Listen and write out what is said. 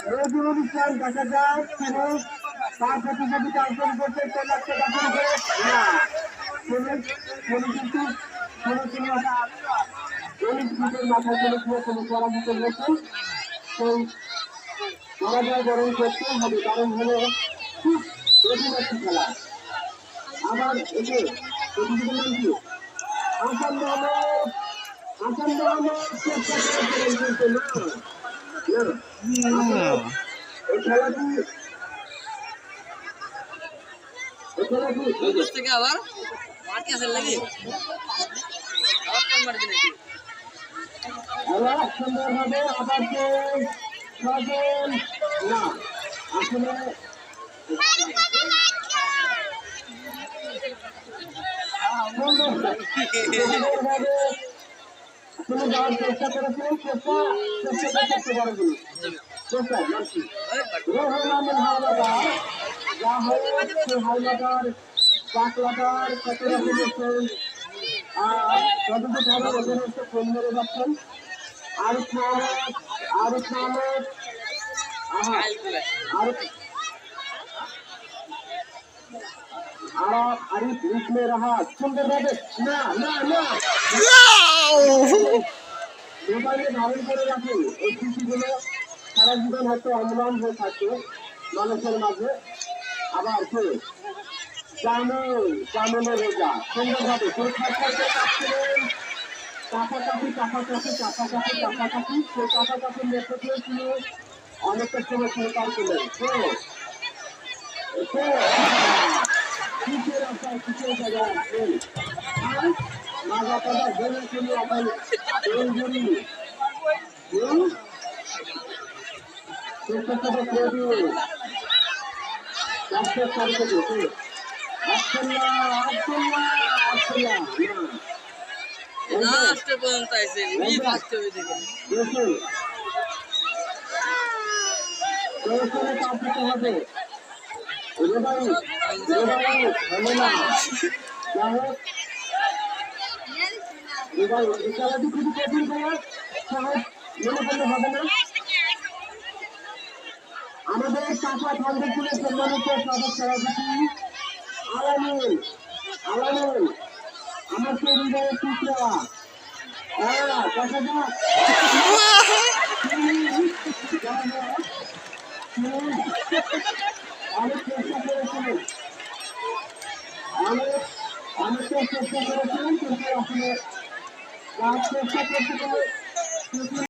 রবিউল ইসলাম দেখা যায় তিনি তার প্রতিযোগিতা অর্জন করতে লক্ষ্যে দাখিল করে না কিন্তু মাথায় তিনি পরাজিত হয়েছেন। সেই পরাজয় বরণ করতে হবে, কারণ হলো খুব কঠিন একটি খেলা। আবার এতে প্রতিযোগিতার নাম কি? হাসান মোহাম্মদ চেষ্টা করেছিলেন কিন্তু এই খেলাটি আবার সুন্দর হবে। আবার সজল না আসলে তিনি যাওয়ার চেষ্টা করেছিলেন, চেষ্টা করতে পারেননি। রোহন হাওলাদার যা হয়েছে হাওলাদার পাকলাদার কত রকমের পদ্ধতিভাবে ওখানে একটু ফোন মেরে যাচ্ছেন। আরিফ মাহমুদ আরিফ রিসমে রাহাত সুন্দরভাবে না না না মোবাইলে ধারণ করে রাখুন। এই শিশুগুলো সারা জীবন হয়তো অম্লান হয়ে থাকে মানুষের মাঝে। আবার কে জামিনের রোজা সুন্দরভাবে পরীক্ষা করতে পারছিলেন। কাছাকাছি সেই কাছাকাছির নেতৃত্বে তিনি অনেকটা সময় সরকার করলেন। কিসের আশায় কিসের জায়গায় মাজা টাজা ধরে তিনি এখন লাস্ট পর্যন্ত আইছে ফার্স্ট হয়ে দিবে হবে। খেলাটি খুবই কঠিন সহজ মনে করলে হবে না। আমাদের চাপা ফাউন্ডেশনের সম্মানিত সদস্য সভাপতি আলামিন আমার সেই হৃদয়ের টুকরা দেখা যাক অনেক চেষ্টা করেছিলেন কিন্তু আসলে চেষ্টা করতে